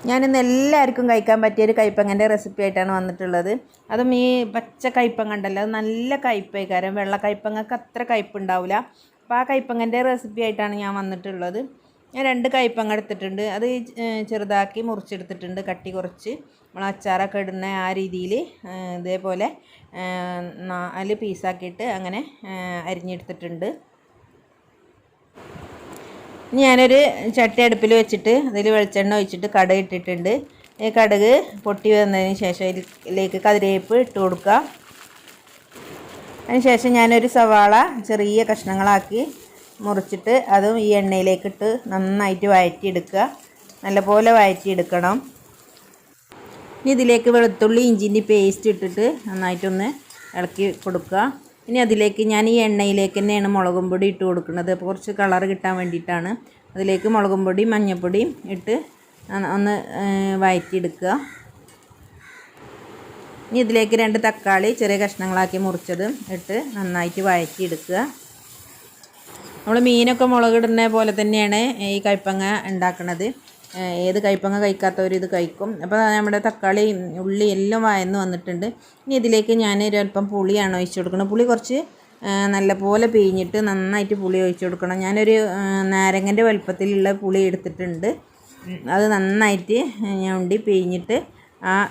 ഞാനിന്ന് എല്ലാവർക്കും കഴിക്കാൻ പറ്റിയൊരു കൈപ്പങ്ങൻ്റെ റെസിപ്പി ആയിട്ടാണ് വന്നിട്ടുള്ളത്. അതും ഈ പച്ച കൈപ്പങ്ങ ഉണ്ടല്ലോ, അത് നല്ല കയ്പ്പായിക്കാരം. വെള്ള കൈപ്പങ്ങക്ക് അത്ര കയ്പ്പുണ്ടാവില്ല. അപ്പോൾ ആ കൈപ്പങ്ങൻ്റെ റെസിപ്പി ആയിട്ടാണ് ഞാൻ വന്നിട്ടുള്ളത്. ഞാൻ 2 കൈപ്പങ്ങ എടുത്തിട്ടുണ്ട്. അത് ചെറുതാക്കി മുറിച്ചെടുത്തിട്ടുണ്ട്, കട്ടി കുറച്ച്. നമ്മൾ അച്ചാറൊക്കെ ഇടുന്ന ആ രീതിയിൽ ഇതേപോലെ 4 പീസാക്കിയിട്ട് അങ്ങനെ അരിഞ്ഞെടുത്തിട്ടുണ്ട്. ഞാനൊരു ചട്ടി അടുപ്പിൽ വെച്ചിട്ട് അതിൽ വെളിച്ചെണ്ണ ഒഴിച്ചിട്ട് കടുക് ഇട്ടിട്ടുണ്ട്. ഈ കടുക് പൊട്ടി വന്നതിന് ശേഷം ഇതിലേക്ക് കറിവേപ്പ് ഇട്ട് കൊടുക്കുക. അതിന് ശേഷം ഞാനൊരു സവാള ചെറിയ കഷ്ണങ്ങളാക്കി മുറിച്ചിട്ട് അതും ഈ എണ്ണയിലേക്കിട്ട് നന്നായിട്ട് വഴറ്റിയെടുക്കുക. നല്ലപോലെ വഴറ്റിയെടുക്കണം. ഇനി ഇതിലേക്ക് വെളുത്തുള്ളി ഇഞ്ചിൻ്റെ പേസ്റ്റ് ഇട്ടിട്ട് നന്നായിട്ടൊന്ന് ഇളക്കി കൊടുക്കുക. ഇനി അതിലേക്ക് ഞാൻ ഈ എണ്ണയിലേക്ക് തന്നെയാണ് മുളകും പൊടി ഇട്ട് കൊടുക്കുന്നത്. അപ്പോൾ കുറച്ച് കളർ കിട്ടാൻ വേണ്ടിയിട്ടാണ്. അതിലേക്ക് മുളകും പൊടിയും മഞ്ഞൾപ്പൊടിയും ഇട്ട് ഒന്ന് വഴറ്റിയെടുക്കുക. ഇനി ഇതിലേക്ക് 2 തക്കാളി ചെറിയ കഷ്ണങ്ങളാക്കി മുറിച്ചതും ഇട്ട് നന്നായിട്ട് വഴറ്റിയെടുക്കുക. നമ്മൾ മീനൊക്കെ മുളകിടുന്ന പോലെ തന്നെയാണ് ഈ കൈപ്പങ്ങ ഉണ്ടാക്കുന്നത്. ഏത് കൈപ്പങ്ങ കഴിക്കാത്തവർ ഇത് കഴിക്കും. അപ്പോൾ നമ്മുടെ തക്കാളി ഉള്ളി എല്ലാം വഴന്ന് വന്നിട്ടുണ്ട്. ഇനി ഇതിലേക്ക് ഞാൻ ഒരല്പം പുളിയാണ് ഒഴിച്ച് കൊടുക്കുന്നത്. പുളി കുറച്ച് നല്ലപോലെ പിഴിഞ്ഞിട്ട് നന്നായിട്ട് പുളി ഒഴിച്ച് കൊടുക്കണം. ഞാനൊരു നാരങ്ങൻ്റെ വലുപ്പത്തിലുള്ള പുളി എടുത്തിട്ടുണ്ട്. അത് നന്നായിട്ട് ഞണ്ടി പിഴിഞ്ഞിട്ട്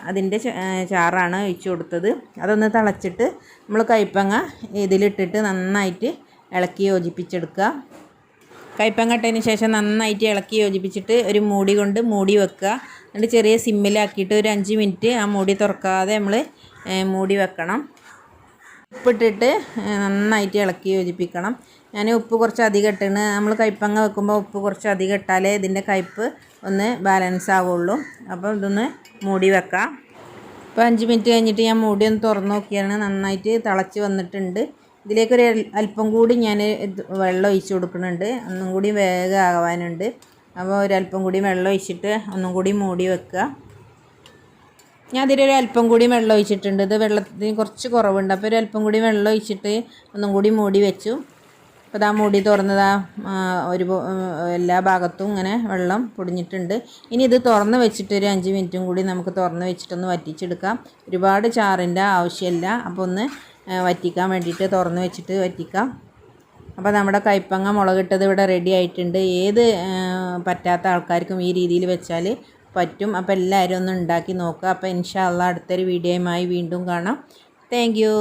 അതിൻ്റെ ചാറാണ് ഒഴിച്ച് കൊടുത്തത്. അതൊന്ന് തിളച്ചിട്ട് നമ്മൾ കൈപ്പങ്ങ ഇതിലിട്ടിട്ട് നന്നായിട്ട് ഇളക്കി യോജിപ്പിച്ചെടുക്കുക. കൈപ്പങ്ങ ഇട്ടതിന് ശേഷം നന്നായിട്ട് ഇളക്കി യോജിപ്പിച്ചിട്ട് ഒരു മൂടി കൊണ്ട് മൂടി വെക്കുക. എന്നിട്ട് ചെറിയ സിമ്മിലാക്കിയിട്ട് ഒരു 5 മിനിറ്റ് ആ മൂടി തുറക്കാതെ നമ്മൾ മൂടി വെക്കണം. ഉപ്പിട്ടിട്ട് നന്നായിട്ട് ഇളക്കി യോജിപ്പിക്കണം. ഞാൻ ഉപ്പ് കുറച്ച് അധികം ഇട്ടാണ്. നമ്മൾ കൈപ്പങ്ങ വെക്കുമ്പോൾ ഉപ്പ് കുറച്ച് അധികം ഇട്ടാലേ ഇതിൻ്റെ കയ്പ്പ് ഒന്ന് ബാലൻസ് ആവുള്ളൂ. അപ്പോൾ ഇതൊന്ന് മൂടി വെക്കാം. ഇപ്പോൾ 5 മിനിറ്റ് കഴിഞ്ഞിട്ട് ഞാൻ മൂടി ഒന്ന് തുറന്ന് നോക്കിയാണ്. നന്നായിട്ട് തിളച്ച് വന്നിട്ടുണ്ട്. ഇതിലേക്കൊരു അല്പം കൂടി ഞാൻ വെള്ളം ഒഴിച്ച് കൊടുക്കുന്നുണ്ട്. ഒന്നും കൂടി വേഗം ആവാനുണ്ട്. അപ്പോൾ ഒരല്പം കൂടി വെള്ളം ഒഴിച്ചിട്ട് ഒന്നും കൂടി മൂടി വെക്കുക. ഞാൻ അതിലൊരു അല്പം കൂടി വെള്ളം ഒഴിച്ചിട്ടുണ്ട്. ഇത് വെള്ളത്തിന് കുറച്ച് കുറവുണ്ട്. അപ്പോൾ ഒരു അല്പം കൂടി വെള്ളം ഒഴിച്ചിട്ട് ഒന്നും കൂടി മൂടി വെച്ചു. അപ്പോൾ ഇതാ മൂടി തുറന്നതാ എല്ലാ ഭാഗത്തും ഇങ്ങനെ വെള്ളം പൊടിഞ്ഞിട്ടുണ്ട്. ഇനി ഇത് തുറന്ന് വെച്ചിട്ട് ഒരു 5 മിനിറ്റും കൂടി നമുക്ക് തുറന്ന് വെച്ചിട്ടൊന്ന് വറ്റിച്ചെടുക്കാം. ഒരുപാട് ചാറിൻ്റെ ആവശ്യമില്ല. അപ്പോൾ ഒന്ന് വറ്റിക്കാൻ വേണ്ടിയിട്ട് തുറന്ന് വെച്ചിട്ട് വറ്റിക്കാം. അപ്പോൾ നമ്മുടെ കൈപ്പങ്ങ മുളകിട്ടത് ഇവിടെ റെഡി ആയിട്ടുണ്ട്. ഏത് പറ്റാത്ത ആൾക്കാർക്കും ഈ രീതിയിൽ വെച്ചാൽ പറ്റും. അപ്പോൾ എല്ലാവരും ഒന്ന് ഉണ്ടാക്കി നോക്കുക. അപ്പോൾ ഇൻഷാ അള്ളാ അടുത്തൊരു വീഡിയോയുമായി വീണ്ടും കാണാം. Thank you.